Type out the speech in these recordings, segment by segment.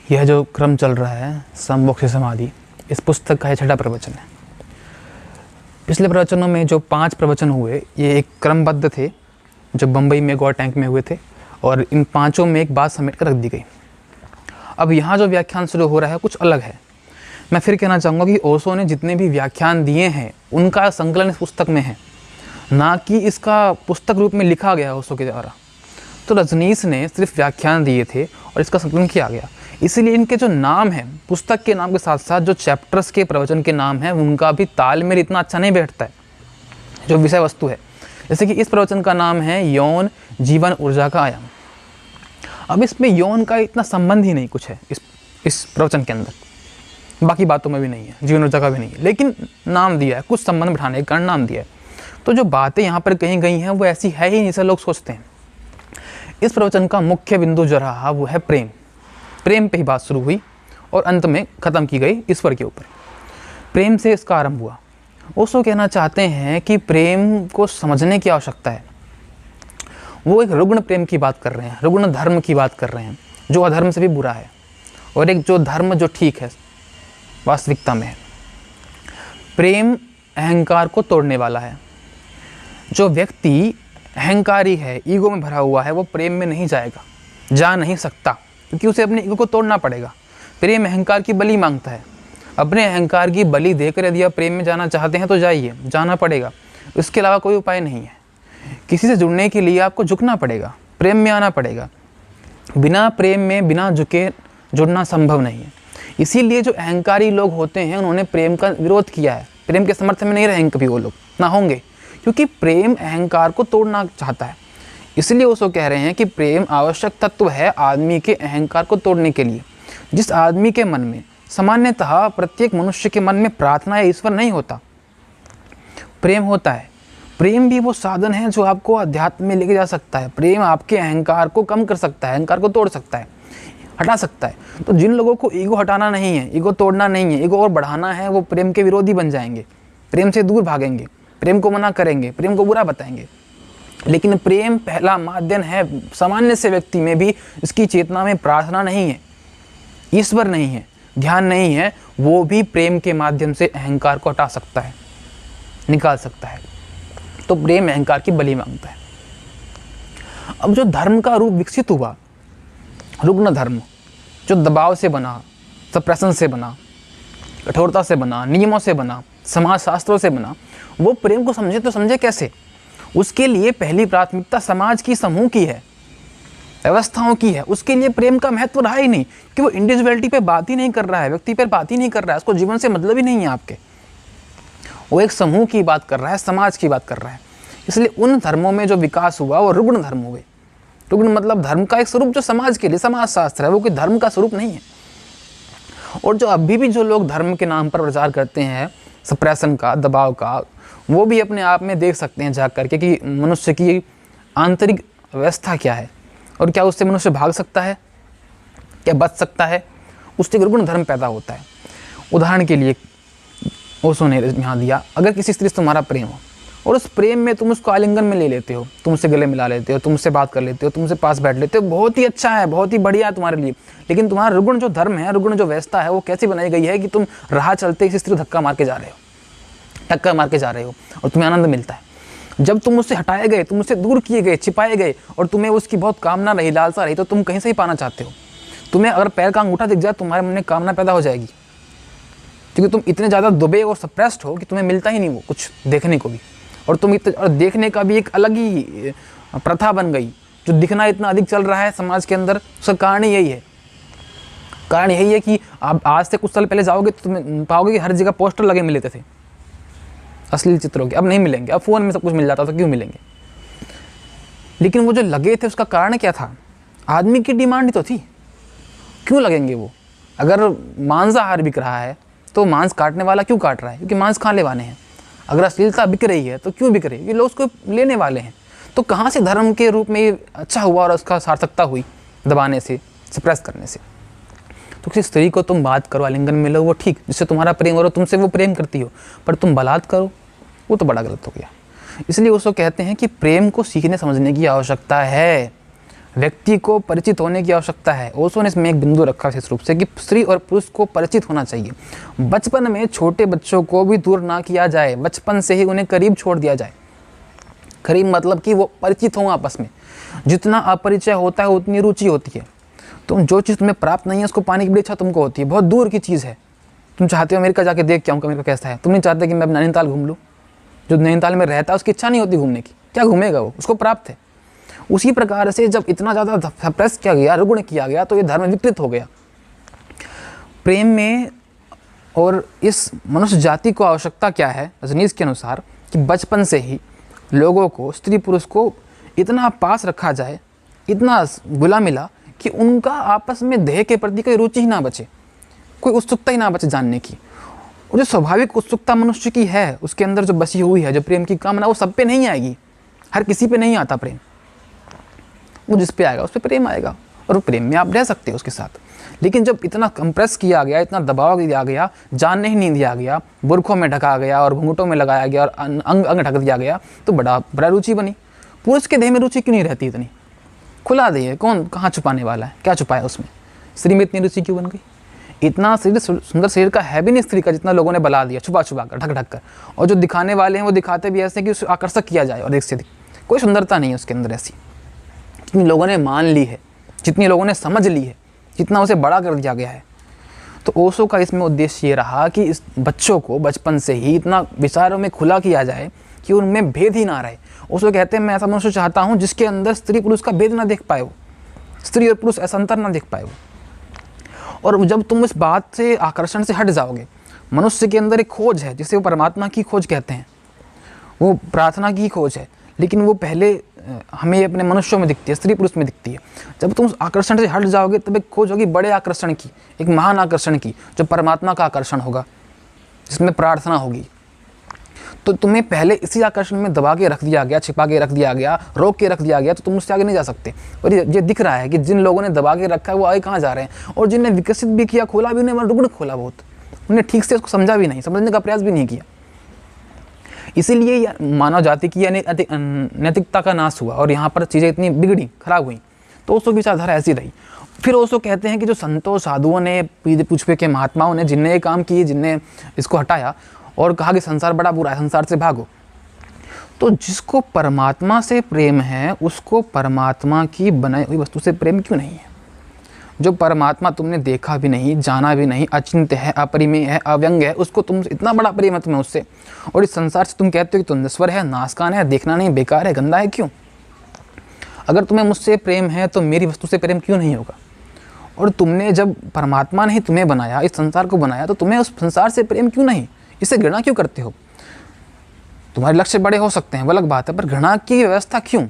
यह जो क्रम चल रहा है सममोक्ष से समाधि, इस पुस्तक का यह छठा प्रवचन है। पिछले प्रवचनों में जो 5 प्रवचन हुए ये एक क्रमबद्ध थे जो बम्बई में गौर टैंक में हुए थे, और इन 5 में एक बात समेट कर रख दी गई। अब यहाँ जो व्याख्यान शुरू हो रहा है कुछ अलग है। मैं फिर कहना चाहूँगा कि ओशो ने जितने भी व्याख्यान दिए हैं उनका संकलन इस पुस्तक में है, ना कि इसका पुस्तक रूप में लिखा गया ओशो के द्वारा। तो रजनीश ने सिर्फ व्याख्यान दिए थे और इसका संकलन किया गया, इसीलिए इनके जो नाम हैं पुस्तक के नाम के साथ साथ जो चैप्टर्स के प्रवचन के नाम हैं उनका भी तालमेल इतना अच्छा नहीं बैठता है जो विषय वस्तु है। जैसे कि इस प्रवचन का नाम है यौन जीवन ऊर्जा का आयाम। अब इसमें यौन का इतना संबंध ही नहीं कुछ है इस प्रवचन के अंदर, बाकी बातों में भी नहीं है, जीवन ऊर्जा का भी नहीं है, लेकिन नाम दिया है, कुछ संबंध बिठाने के कारण नाम दिया है। तो जो बातें यहाँ पर कही गई हैं वो ऐसी है ही नहीं जैसे लोग सोचते हैं। इस प्रवचन का मुख्य बिंदु जो रहा वो है प्रेम। प्रेम पे ही बात शुरू हुई और अंत में ख़त्म की गई ईश्वर के ऊपर। प्रेम से इसका आरंभ हुआ। ओशो कहना चाहते हैं कि प्रेम को समझने की आवश्यकता है। वो एक रुग्ण प्रेम की बात कर रहे हैं, रुग्ण धर्म की बात कर रहे हैं जो अधर्म से भी बुरा है, और एक जो धर्म जो ठीक है वास्तविकता में है। प्रेम अहंकार को तोड़ने वाला है। जो व्यक्ति अहंकारी है, ईगो में भरा हुआ है, वो प्रेम में नहीं जाएगा, जा नहीं सकता, क्योंकि उसे अपने ईगो को तोड़ना पड़ेगा। प्रेम अहंकार की बलि मांगता है। अपने अहंकार की बलि देकर यदि आप प्रेम में जाना चाहते हैं तो जाइए, जाना पड़ेगा, इसके अलावा कोई उपाय नहीं है। किसी से जुड़ने के लिए आपको झुकना पड़ेगा, प्रेम में आना पड़ेगा। बिना प्रेम में, बिना झुके जुड़ना संभव नहीं है। इसीलिए जो अहंकारी लोग होते हैं उन्होंने प्रेम का विरोध किया है। प्रेम के समर्थन में नहीं रहेंगे कभी वो लोग, ना होंगे, क्योंकि प्रेम अहंकार को तोड़ना चाहता है। इसलिए वो कह रहे हैं कि प्रेम आवश्यक तत्व है आदमी के अहंकार को तोड़ने के लिए। जिस आदमी के मन में, सामान्यतः प्रत्येक मनुष्य के मन में प्रार्थना या ईश्वर नहीं होता, प्रेम होता है। प्रेम भी वो साधन है जो आपको अध्यात्म में लेके जा सकता है। प्रेम आपके अहंकार को कम कर सकता है, अहंकार को तोड़ सकता है, हटा सकता है। तो जिन लोगों को ईगो हटाना नहीं है, ईगो तोड़ना नहीं है, ईगो और बढ़ाना है, वो प्रेम के विरोधी बन जाएंगे, प्रेम से दूर भागेंगे, प्रेम को मना करेंगे, प्रेम को बुरा बताएंगे। लेकिन प्रेम पहला माध्यम है। सामान्य से व्यक्ति में भी इसकी चेतना में प्रार्थना नहीं है, ईश्वर नहीं है, ध्यान नहीं है, वो भी प्रेम के माध्यम से अहंकार को हटा सकता है, निकाल सकता है। तो प्रेम अहंकार की बलि मांगता है। अब जो धर्म का रूप विकसित हुआ, रुग्ण धर्म, जो दबाव से बना, सप्रेशन से बना, कठोरता से बना, नियमों से बना, समाज शास्त्रों से बना, वो प्रेम को समझे तो समझे कैसे। उसके लिए पहली प्राथमिकता समाज की, समूह की है, व्यवस्थाओं की है। उसके लिए प्रेम का महत्व रहा ही नहीं, कि वो इंडिविजुअलिटी पे बात ही नहीं कर रहा है, व्यक्ति पर बात ही नहीं कर रहा है, उसको जीवन से मतलब ही नहीं है आपके। वो एक समूह की बात कर रहा है, समाज की बात कर रहा है। इसलिए उन धर्मों में जो विकास हुआ वो रुग्ण धर्म हुए। रुग्ण मतलब धर्म का एक स्वरूप जो समाज के लिए, समाज शास्त्र है, वो कोई धर्म का स्वरूप नहीं है। और जो अभी भी जो लोग धर्म के नाम पर प्रचार करते हैं, सप्रेशन का, दबाव का, वो भी अपने आप में देख सकते हैं जा करके कि मनुष्य की आंतरिक व्यवस्था क्या है और क्या उससे मनुष्य भाग सकता है, क्या बच सकता है। उससे रुग्ण धर्म पैदा होता है। उदाहरण के लिए ओशो ने यहाँ दिया, अगर किसी स्त्री से तुम्हारा प्रेम हो और उस प्रेम में तुम उसको आलिंगन में ले लेते हो, तुमसे गले मिला लेते हो, तुमसे बात कर लेते हो, तुमसे पास बैठ लेते हो, बहुत ही अच्छा है, बहुत ही बढ़िया है तुम्हारे लिए। लेकिन तुम्हारा रुग्ण जो धर्म है, रुग्ण जो व्यवस्था है, वो कैसी बनाई गई है कि तुम राह चलते किसी स्त्री धक्का मार के जा रहे हो, टक्कर मार के जा रहे हो, और तुम्हें आनंद मिलता है। जब तुम उससे हटाए गए, तुम उससे दूर किए गए, छिपाए गए, और तुम्हें उसकी बहुत कामना रही, लालसा रही, तो तुम कहीं से ही पाना चाहते हो। तुम्हें अगर पैर का अंगूठा दिख जाए, तुम्हारे मन में कामना पैदा हो जाएगी, क्योंकि तुम इतने ज़्यादा दुबे और सप्रेस्ड हो कि तुम्हें मिलता ही नहीं वो कुछ देखने को भी। और तुम और देखने का भी एक अलग ही प्रथा बन गई। जो दिखना इतना अधिक चल रहा है समाज के अंदर, उसका कारण यही है। कारण यही है कि आप आज से कुछ साल पहले जाओगे तो तुम्हें पाओगे कि हर जगह पोस्टर लगे मिलते थे अश्लील चित्रों के। अब नहीं मिलेंगे, अब फ़ोन में सब कुछ मिल जाता, तो क्यों मिलेंगे। लेकिन वो जो लगे थे उसका कारण क्या था? आदमी की डिमांड ही तो थी। क्यों लगेंगे वो? अगर मांसाहार बिक रहा है तो मांस काटने वाला क्यों काट रहा है? क्योंकि मांस खाने वाले हैं। अगर अश्लीलता बिक रही है तो क्यों बिक रही है? ये लोग उसको लेने वाले हैं। तो कहाँ से धर्म के रूप में अच्छा हुआ और उसका सार्थकता हुई? दबाने से, सप्रेस करने से। तो किसी स्त्री को तुम बात करो, आलिंगन मिलो, वो ठीक, जिससे तुम्हारा प्रेम हो, तुमसे वो प्रेम करती हो, पर तुम बलात् करो, वो तो बड़ा गलत हो गया। इसलिए उसको कहते हैं कि प्रेम को सीखने समझने की आवश्यकता है। व्यक्ति को परिचित होने की आवश्यकता है। ओशो ने इसमें एक बिंदु रखा विशेष रूप से कि स्त्री और पुरुष को परिचित होना चाहिए। बचपन में छोटे बच्चों को भी दूर ना किया जाए, बचपन से ही उन्हें करीब छोड़ दिया जाए। करीब मतलब कि वो परिचित हों आपस में। जितना अपरिचय होता है उतनी रुचि होती है। तुम जो चीज़ तुम्हें प्राप्त नहीं है उसको पाने की बड़ी इच्छा तुमको होती है, बहुत दूर की चीज़ है। तुम चाहते हो अमेरिका जाके देख के आऊँ अमेरिका कैसा है, तुम नहीं चाहते कि मैं नैनीताल घूम लूँ। जो नैनीताल में रहता है उसकी इच्छा नहीं होती घूमने की, क्या घूमेगा वो, उसको प्राप्त है। उसी प्रकार से जब इतना ज़्यादा सप्रेस किया गया, रुग्ण किया गया, तो ये धर्म विकृत हो गया। प्रेम में और इस मनुष्य जाति को आवश्यकता क्या है रजनीश के अनुसार कि बचपन से ही लोगों को, स्त्री पुरुष को इतना पास रखा जाए, इतना गुला मिला कि उनका आपस में देह के प्रति कोई रुचि ही ना बचे, कोई उत्सुकता ही ना बचे जानने की। और जो स्वाभाविक उत्सुकता मनुष्य की है उसके अंदर जो बसी हुई है, जो प्रेम की कामना, वो सब पे नहीं आएगी, हर किसी पे नहीं आता प्रेम। वो जिस पे आएगा उस पे प्रेम आएगा और वो प्रेम में आप रह सकते हो उसके साथ। लेकिन जब इतना कंप्रेस किया गया, इतना दबाव दिया गया, जानने ही नहीं दिया गया, बुरखों में ढका गया और घूंघटों में लगाया गया और अंग अंग ढक दिया गया, तो बड़ा रुचि बनी। पुरुष के देह में रुचि क्यों नहीं रहती इतनी? खुला देह है, कौन कहाँ छुपाने वाला है, क्या छुपाया उसमें? स्त्री में इतनी रुचि क्यों बन गई? इतना शरीर सुंदर शरीर का है भी नहीं स्त्री का, जितना लोगों ने बना दिया छुपा छुपा कर, ढक ढक कर। और जो दिखाने वाले हैं वो दिखाते भी ऐसे कि उसे आकर्षक किया जाए, और एक से कोई सुंदरता नहीं है उसके अंदर ऐसी। जितनी लोगों ने मान ली है, जितनी लोगों ने समझ ली है, जितना उसे बड़ा कर दिया गया है। तो ओशो का इसमें उद्देश्य ये रहा कि इस बच्चों को बचपन से ही इतना विचारों में खुला किया जाए कि उनमें भेद ही ना रहे। ओशो कहते हैं मैं ऐसा मनुष्य चाहता हूँ जिसके अंदर स्त्री पुरुष का भेद ना देख पाए, वो स्त्री और पुरुष ऐसा अंतर ना देख पाए वो। और जब तुम इस बात से, आकर्षण से हट जाओगे, मनुष्य के अंदर एक खोज है जिसे वो परमात्मा की खोज कहते हैं, वो प्रार्थना की खोज है, लेकिन वो पहले हमें अपने मनुष्यों में दिखती है, स्त्री पुरुष में दिखती है। जब तुम उस आकर्षण से हट जाओगे तब एक खोज होगी बड़े आकर्षण की, एक महान आकर्षण की, जो परमात्मा का आकर्षण होगा, जिसमें प्रार्थना होगी। तो तुम्हें पहले इसी आकर्षण में दबा के रख दिया गया, छिपा के रख दिया गया, रोक के रख दिया गया, तो तुम उससे आगे नहीं जा सकते। और ये दिख रहा है कि जिन लोगों ने दबा के रखा है वो आगे कहाँ जा रहे हैं, और जिनने विकसित भी किया, खोला भी, उन्हें रुग्ण खोला बहुत, उन्होंने ठीक से उसको समझा भी नहीं, समझने का प्रयास भी नहीं किया। इसीलिए मानव जाति की नैतिकता का नाश हुआ और यहाँ पर चीज़ें इतनी बिगड़ी, खराब हुई। तो ओशो की विचारधारा ऐसी रही। फिर ओशो कहते हैं कि जो संतों, साधुओं ने, पूछपे के महात्माओं ने, जिनने ये काम किए, जिनने इसको हटाया और कहा कि संसार बड़ा बुरा है, संसार से भागो, तो जिसको परमात्मा से प्रेम है उसको परमात्मा की बनाई हुई वस्तु से प्रेम क्यों नहीं है? जो परमात्मा तुमने देखा भी नहीं, जाना भी नहीं, अचिंत्य है, अपरिमेय है, अव्यंग है, उसको तुम इतना बड़ा प्रेम है तुम्हें उससे, और इस संसार से तुम कहते हो कि तुम नश्वर है, नाशकान है, देखना नहीं, बेकार है, गंदा है, क्यों? अगर तुम्हें मुझसे प्रेम है तो मेरी वस्तु से प्रेम क्यों नहीं होगा? और तुमने, जब परमात्मा ने ही तुम्हें बनाया, इस संसार को बनाया, तो तुम्हें उस संसार से प्रेम क्यों नहीं? इससे घृणा क्यों करते हो? तुम्हारे लक्ष्य बड़े हो सकते हैं, वो अलग बात है, पर घृणा की व्यवस्था क्यों?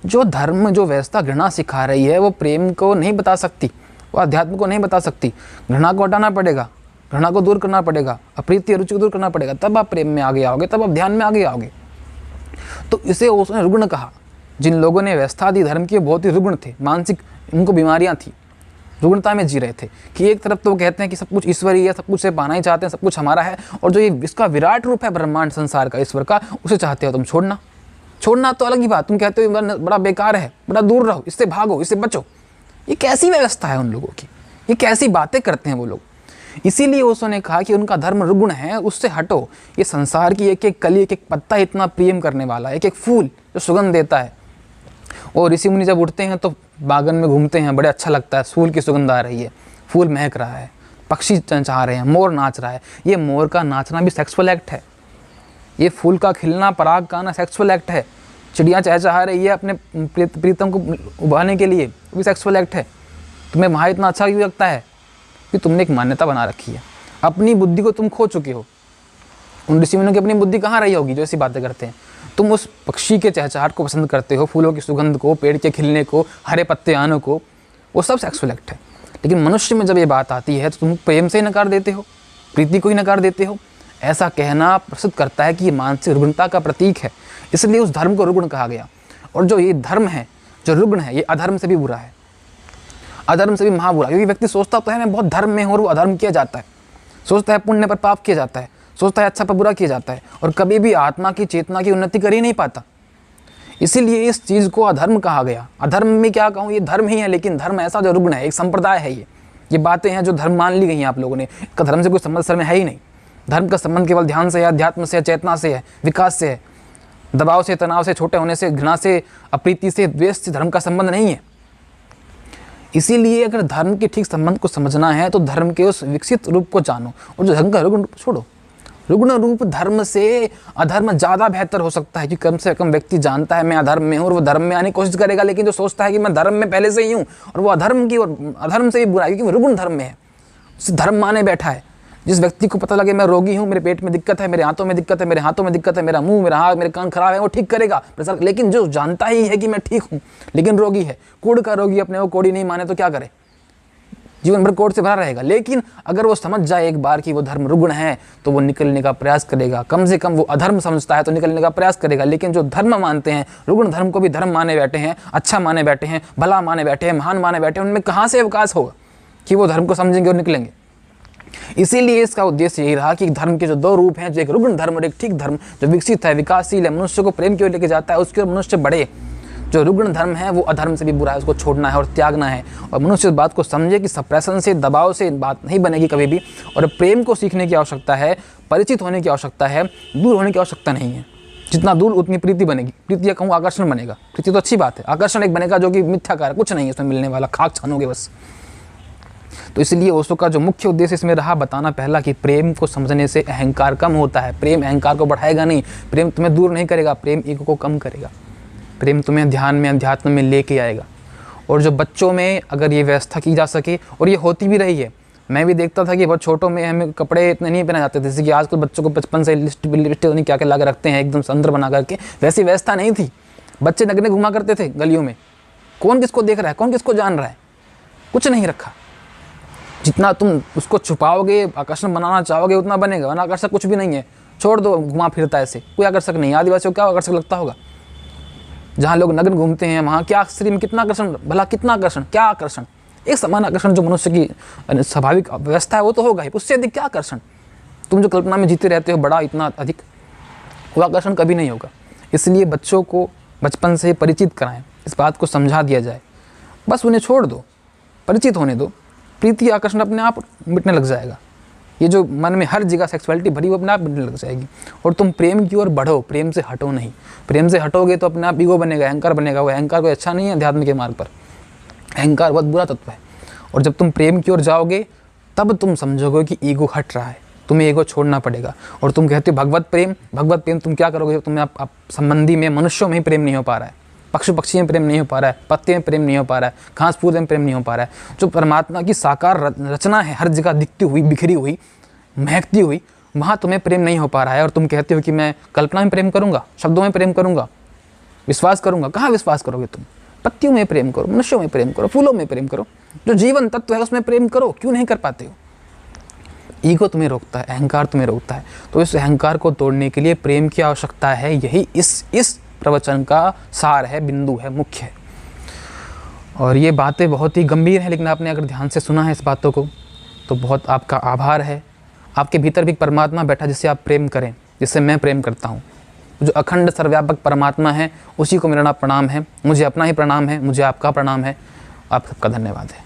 जो धर्म, जो व्यवस्था घृणा सिखा रही है वो प्रेम को नहीं बता सकती, वो अध्यात्म को नहीं बता सकती। घृणा को हटाना पड़ेगा, घृणा को दूर करना पड़ेगा, अप्रीति रुचि को दूर करना पड़ेगा, तब आप प्रेम में आगे आओगे, तब आप ध्यान में आगे आओगे। तो इसे उसने रुग्ण कहा। जिन लोगों ने व्यवस्था दी धर्म की, बहुत ही रुग्ण थे, मानसिक उनको बीमारियां थी, रुग्णता में जी रहे थे। कि एक तरफ तो वो कहते हैं कि सब कुछ ईश्वरीय है, सब कुछ से पाना ही चाहते हैं, सब कुछ हमारा है, और जो ये इसका विराट रूप है ब्रह्मांड संसार का, ईश्वर का, उसे चाहते हो तुम छोड़ना तो अलग ही बात, तुम कहते हो बड़ा बेकार है, बड़ा दूर रहो, इससे भागो, इससे बचो। ये कैसी व्यवस्था है उन लोगों की? ये कैसी बातें करते हैं वो लोग? इसीलिए ओशो ने कहा कि उनका धर्म रुग्ण है, उससे हटो। ये संसार की एक एक कली, एक एक पत्ता इतना प्रेम करने वाला, एक एक फूल जो सुगंध देता है, और ऋषि मुनि जब उठते हैं तो बागन में घूमते हैं, बड़े अच्छा लगता है, फूल की सुगंध आ रही है, फूल महक रहा है, पक्षी चहचहा रहे हैं, मोर नाच रहा है। ये मोर का नाचना भी सेक्सुअल एक्ट है, ये फूल का खिलना, पराग का आना सेक्सुअल एक्ट है। चिड़िया चहचहा रही है अपने प्रीतम को उभारने के लिए, वो भी सेक्सुअल एक्ट है। तुम्हें वहाँ इतना अच्छा क्यों लगता है? कि तुमने एक मान्यता बना रखी है, अपनी बुद्धि को तुम खो चुके हो। उन ऋषि मुनियों की अपनी बुद्धि कहाँ रही होगी जो ऐसी बातें करते हैं? तुम उस पक्षी के चहचहाट को पसंद करते हो, फूलों की सुगंध को, पेड़ के खिलने को, हरे पत्ते आने को, वो सब सेक्सुअल एक्ट है। लेकिन मनुष्य में जब ये बात आती है तो तुम प्रेम से ही नकार देते हो, प्रीति को ही नकार देते हो। ऐसा कहना प्रसिद्ध करता है कि ये मानसिक रुग्णता का प्रतीक है, इसलिए उस धर्म को रुग्ण कहा गया। और जो ये धर्म है, जो रुग्ण है, ये अधर्म से भी बुरा है, अधर्म से भी महाबुरा। क्योंकि व्यक्ति सोचता तो है मैं बहुत धर्म में हूँ और वो अधर्म किया जाता है, सोचता है पुण्य पर पाप किया जाता है, सोचता है अच्छा पर बुरा किया जाता है, और कभी भी आत्मा की चेतना की उन्नति कर ही नहीं पाता। इसीलिए इस चीज़ को अधर्म कहा गया। अधर्म में क्या कहूँ, ये धर्म ही है, लेकिन धर्म ऐसा जो रुग्ण है, एक संप्रदाय है। ये बातें हैं जो धर्म मान ली गई हैं आप लोगों ने। इसका धर्म से कोई संबंध सर में है ही नहीं। धर्म का संबंध केवल ध्यान से है, अध्यात्म से है, चेतना से है, विकास से है। दबाव से, तनाव से, छोटे होने से, घृणा से, अप्रीति से, द्वेष से धर्म का संबंध नहीं है। इसीलिए अगर धर्म के ठीक संबंध को समझना है तो धर्म के उस विकसित रूप को जानो, और जो धर्म का रुग्ण रूप छोड़ो। रुग्ण रूप धर्म से अधर्म ज़्यादा बेहतर हो सकता है, क्योंकि कम से कम व्यक्ति जानता है मैं अधर्म में हूँ और वो धर्म में आने की कोशिश करेगा। लेकिन जो सोचता है कि मैं धर्म में पहले से ही हूँ और वो अधर्म की और अधर्म से भी बुरा है, क्योंकि वो रुग्ण धर्म में है, उसे धर्म माने बैठा है। जिस व्यक्ति को पता लगे मैं रोगी हूँ, मेरे पेट में दिक्कत है, मेरे हाथों में दिक्कत है, मेरे हाथों में दिक्कत है, मेरा मुंह, मेरा हाथ, मेरे कान खराब है, वो ठीक करेगा। लेकिन जो जानता ही है कि मैं ठीक हूँ लेकिन रोगी है, कोढ़ का रोगी अपने को कोढ़ी नहीं माने तो क्या करे, जीवन भर कोढ़ से भरा रहेगा। लेकिन अगर वो समझ जाए एक बार कि वो धर्म रुग्ण है तो वो निकलने का प्रयास करेगा। कम से कम वो अधर्म समझता है तो निकलने का प्रयास करेगा। लेकिन जो धर्म मानते हैं, रुग्ण धर्म को भी धर्म माने बैठे हैं, अच्छा माने बैठे हैं, भला माने बैठे हैं, महान माने बैठे हैं, उनमें कहाँ से अवकाश होगा कि वो धर्म को समझेंगे और निकलेंगे। इसीलिए इसका उद्देश्य यही रहा कि धर्म के जो दो रूप हैं, जो एक रुग्ण धर्म और एक ठीक धर्म, जो विकसित है, विकासशील है, मनुष्य को प्रेम की ओर लेके जाता है, उसके ओर मनुष्य बढ़े। जो रुग्ण धर्म है वो अधर्म से भी बुरा है, उसको छोड़ना है और त्यागना है। और मनुष्य इस बात को समझे कि सप्रेशन से, दबाव से बात नहीं बनेगी कभी भी, और प्रेम को सीखने की आवश्यकता है, परिचित होने की आवश्यकता है, दूर होने की आवश्यकता नहीं है। जितना दूर उतनी प्रीति बनेगी। प्रीति या कहूँ आकर्षण बनेगा। प्रीति तो अच्छी बात है, आकर्षण एक बनेगा जो कि मिथ्याकार है, कुछ नहीं है इसमें मिलने वाला, खाक छानोगे बस। तो इसलिए ओशो का जो मुख्य उद्देश्य इसमें रहा बताना पहला कि प्रेम को समझने से अहंकार कम होता है। प्रेम अहंकार को बढ़ाएगा नहीं, प्रेम तुम्हें दूर नहीं करेगा, प्रेम ईगो को कम करेगा, प्रेम तुम्हें ध्यान में, अध्यात्म में लेके आएगा। और जो बच्चों में अगर ये व्यवस्था की जा सके, और ये होती भी रही है, मैं भी देखता था कि बहुत छोटों में हमें कपड़े इतने नहीं पहने जाते थे, जैसे कि आजकल बच्चों को बचपन से लिपस्टिक नहीं क्या क्या ला के रखते हैं एकदम सुंदर बना करके, वैसी व्यवस्था नहीं थी। बच्चे नग्ने घुमा करते थे गलियों में, कौन किसको देख रहा है, कौन किसको जान रहा है, कुछ नहीं रखा। जितना तुम उसको छुपाओगे, आकर्षण बनाना चाहोगे उतना बनेगा, वरना आकर्षक कुछ भी नहीं है। छोड़ दो, घुमा फिरता है ऐसे, कोई आकर्षक नहीं। आदिवासियों को क्या आकर्षक लगता होगा? जहाँ लोग नग्न घूमते हैं वहाँ क्या शरीर में कितना आकर्षण, भला कितना आकर्षण, क्या आकर्षण? एक समान आकर्षण जो मनुष्य की स्वाभाविक व्यवस्था है वो तो होगा ही, उससे अधिक क्या आकर्षण? तुम जो कल्पना में जीते रहते हो बड़ा, इतना अधिक, वो आकर्षण कभी नहीं होगा। इसलिए बच्चों को बचपन से परिचित कराएं, इस बात को समझा दिया जाए, बस उन्हें छोड़ दो, परिचित होने दो, प्रीति आकर्षण अपने आप मिटने लग जाएगा। ये जो मन में हर जगह सेक्सुअलिटी भरी वो अपने आप मिटने लग जाएगी। और तुम प्रेम की ओर बढ़ो, प्रेम से हटो नहीं। प्रेम से हटोगे तो अपने आप ईगो बनेगा, अहंकार बनेगा। वो अहंकार कोई अच्छा नहीं है अध्यात्म के मार्ग पर, अहंकार बहुत बुरा तत्व है। और जब तुम प्रेम की ओर जाओगे तब तुम समझोगे कि ईगो हट रहा है, तुम्हें ईगो छोड़ना पड़ेगा। और तुम कहते हो भगवत प्रेम तुम क्या करोगे? तुम्हें आप संबंधी में, मनुष्यों में ही प्रेम नहीं हो पा रहा है, पक्षी पक्षी में प्रेम नहीं हो पा रहा है, पत्ते में प्रेम नहीं हो पा रहा है, घास फूस में प्रेम नहीं हो पा रहा है। जो परमात्मा की साकार रचना है, हर जगह दिखती हुई, बिखरी हुई, महकती हुई, वहाँ तुम्हें प्रेम नहीं हो पा रहा है। और तुम कहते हो कि मैं कल्पना में प्रेम करूँगा, शब्दों में प्रेम करूँगा, विश्वास करूँगा। कहाँ विश्वास करोगे तुम? पत्तियों में प्रेम करो, मनुष्यों में प्रेम करो, फूलों में प्रेम करो, जो जीवन तत्व है उसमें प्रेम करो। क्यों नहीं कर पाते हो? ईगो तुम्हें रोकता है, अहंकार तुम्हें रोकता है। तो इस अहंकार को तोड़ने के लिए प्रेम की आवश्यकता है। यही इस प्रवचन का सार है, बिंदु है, मुख्य है। और ये बातें बहुत ही गंभीर हैं, लेकिन आपने अगर ध्यान से सुना है इस बातों को तो बहुत आपका आभार है। आपके भीतर भी परमात्मा बैठा जिससे आप प्रेम करें, जिससे मैं प्रेम करता हूँ। जो अखंड सर्वव्यापक परमात्मा है उसी को मेरा प्रणाम है, मुझे अपना ही प्रणाम है, मुझे आपका प्रणाम है। आप सबका धन्यवाद है।